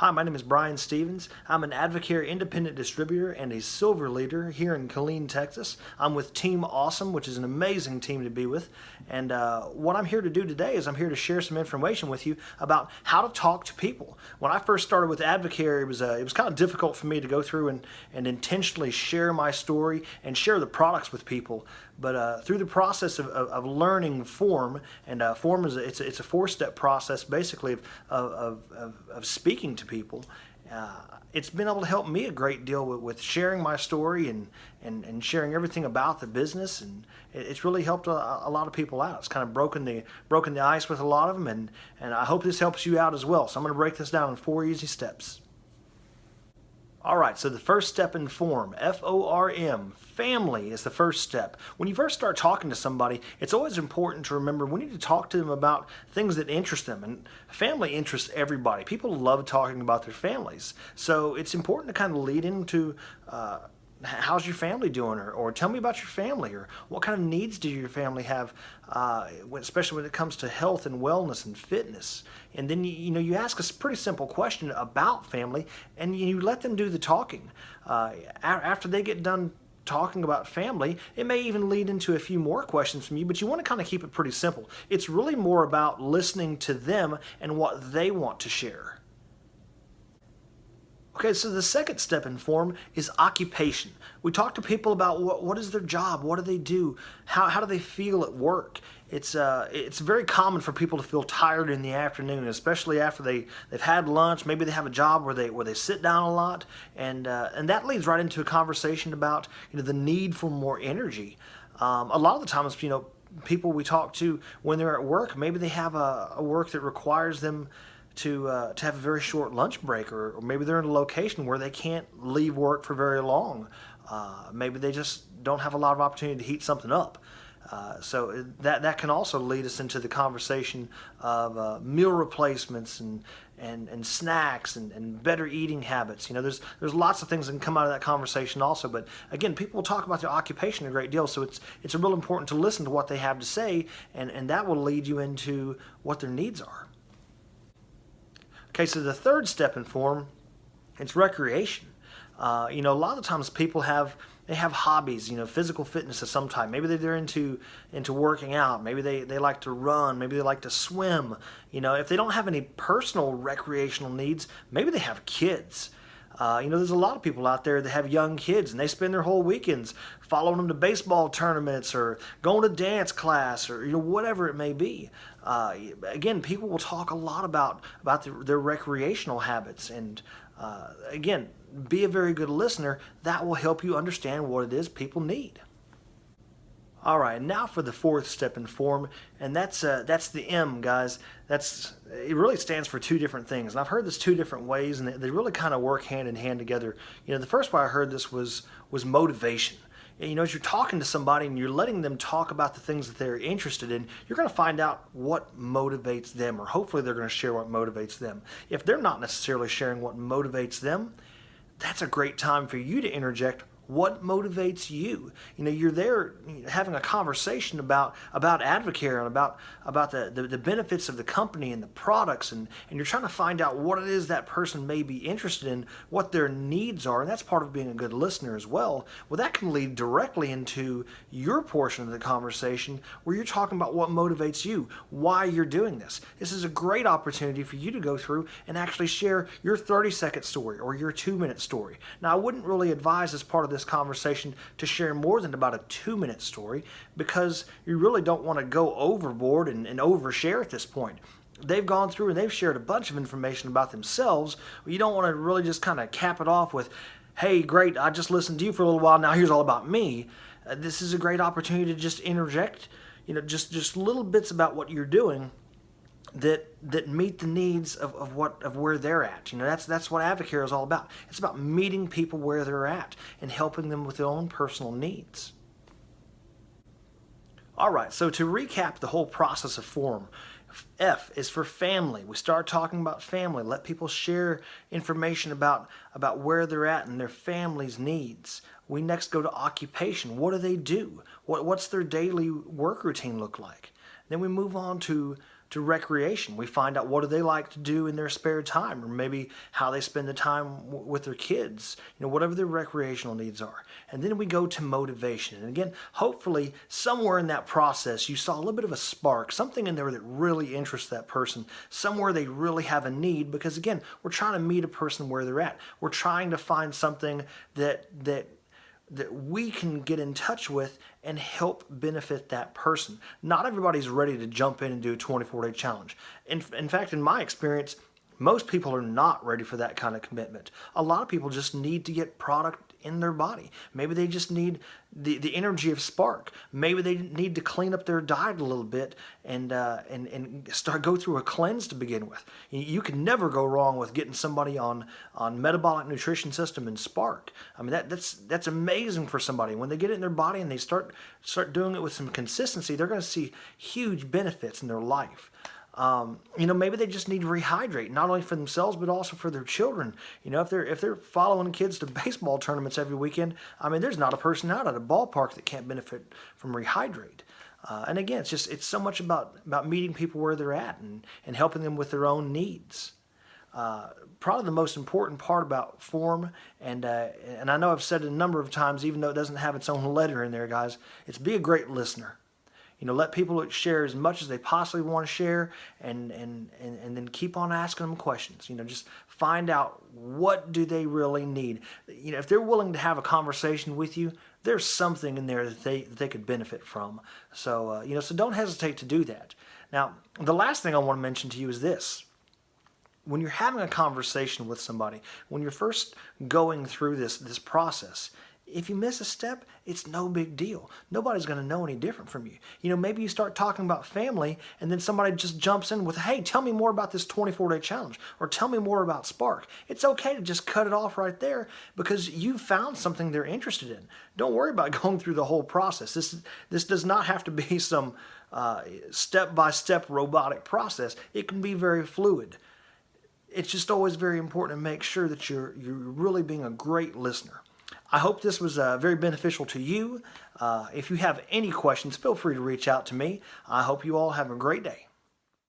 Hi, my name is Bryan Stephens. I'm an AdvoCare independent distributor and a silver leader here in Killeen, Texas. I'm with Team Awesome, which is an amazing team to be with. And what I'm here to do today is I'm here to share some information with you about how to talk to people. When I first started with AdvoCare, it was kind of difficult for me to go through and intentionally share my story and share the products with people. But through the process of learning form, and form is it's a four-step process basically of speaking to people. It's been able to help me a great deal with sharing my story and sharing everything about the business, and it's really helped a lot of people out. It's kind of broken the ice with a lot of them, and I hope this helps you out as well. So I'm going to break this down in 4 easy steps. All right, so the first step in form, F-O-R-M, family is the first step. When you first start talking to somebody, it's always important to remember we need to talk to them about things that interest them, and family interests everybody. People love talking about their families, so it's important to kind of lead into how's your family doing, or tell me about your family, or what kind of needs do your family have, especially when it comes to health and wellness and fitness. And then you ask a pretty simple question about family, and you let them do the talking. After they get done talking about family, it may even lead into a few more questions from you, but you want to kind of keep it pretty simple. It's really more about listening to them and what they want to share. Okay, so the second step in form is occupation. We talk to people about what is their job, what do they do, how do they feel at work. It's very common for people to feel tired in the afternoon, especially after they've had lunch. Maybe they have a job where they sit down a lot, and that leads right into a conversation about the need for more energy. A lot of the times, people we talk to when they're at work, maybe they have a work that requires them to have a very short lunch break, or maybe they're in a location where they can't leave work for very long. Maybe they just don't have a lot of opportunity to heat something up. So that can also lead us into the conversation of meal replacements and snacks and better eating habits. There's lots of things that can come out of that conversation also. But again, people will talk about their occupation a great deal, so it's real important to listen to what they have to say, and that will lead you into what their needs are. Okay, so the third step in form, it's recreation. A lot of times people have hobbies, physical fitness of some type. Maybe they're into working out. Maybe they like to run. Maybe they like to swim. If they don't have any personal recreational needs, maybe they have kids. There's a lot of people out there that have young kids, and they spend their whole weekends following them to baseball tournaments or going to dance class, or whatever it may be. Again, people will talk a lot about their recreational habits, and again, be a very good listener. That will help you understand what it is people need. All right, now for the fourth step in form, and that's the M, guys. It really stands for two different things, and I've heard this two different ways, and they really kind of work hand in hand together. The first way I heard this was motivation. As you're talking to somebody and you're letting them talk about the things that they're interested in, you're going to find out what motivates them, or hopefully they're going to share what motivates them. If they're not necessarily sharing what motivates them, that's a great time for you to interject. What motivates you? You're there having a conversation about AdvoCare and about the benefits of the company and the products, and you're trying to find out what it is that person may be interested in, what their needs are, and that's part of being a good listener as well. Well, that can lead directly into your portion of the conversation where you're talking about what motivates you, why you're doing this. This is a great opportunity for you to go through and actually share your 30-second story or your 2-minute story. Now, I wouldn't really advise as part of this conversation to share more than about a 2-minute story, because you really don't want to go overboard and overshare at this point. They've gone through and they've shared a bunch of information about themselves. You don't want to really just kind of cap it off with, hey, great, I just listened to you for a little while, now here's all about me. This is a great opportunity to just interject, just little bits about what you're doing that meet the needs of where they're at. That's what AdvoCare is all about. It's about meeting people where they're at and helping them with their own personal needs. All right, so to recap the whole process of form, F is for family. We start talking about family. Let people share information about where they're at and their family's needs. We next go to occupation. What do they do? What's their daily work routine look like? Then we move on to to recreation. We find out what do they like to do in their spare time, or maybe how they spend the time with their kids, whatever their recreational needs are. And then we go to motivation. And again, hopefully somewhere in that process you saw a little bit of a spark, something in there that really interests that person, somewhere they really have a need, because again, we're trying to meet a person where they're at. We're trying to find something that we can get in touch with and help benefit that person. Not everybody's ready to jump in and do a 24-day challenge. In fact, in my experience, most people are not ready for that kind of commitment. A lot of people just need to get product in their body. Maybe they just need the energy of spark. Maybe they need to clean up their diet a little bit and go through a cleanse to begin with. You can never go wrong with getting somebody on metabolic nutrition system and spark. I mean, that's amazing for somebody. When they get it in their body and they start doing it with some consistency, they're going to see huge benefits in their life. Maybe they just need to rehydrate, not only for themselves, but also for their children. If they're following kids to baseball tournaments every weekend, I mean, there's not a person out at a ballpark that can't benefit from rehydrate. And again, it's so much about meeting people where they're at and helping them with their own needs. Probably the most important part about form, and I know I've said it a number of times, even though it doesn't have its own letter in there, guys, it's be a great listener. Let people share as much as they possibly want to share, and then keep on asking them questions. Just find out what do they really need. If they're willing to have a conversation with you, there's something in there that they could benefit from. So so don't hesitate to do that. Now, the last thing I want to mention to you is this. When you're having a conversation with somebody, when you're first going through this process, if you miss a step, it's no big deal. Nobody's going to know any different from you. Maybe you start talking about family and then somebody just jumps in with, hey, tell me more about this 24-day challenge, or tell me more about Spark. It's okay to just cut it off right there because you found something they're interested in. Don't worry about going through the whole process. This does not have to be some step-by-step robotic process. It can be very fluid. It's just always very important to make sure that you're really being a great listener. I hope this was very beneficial to you. If you have any questions, feel free to reach out to me. I hope you all have a great day.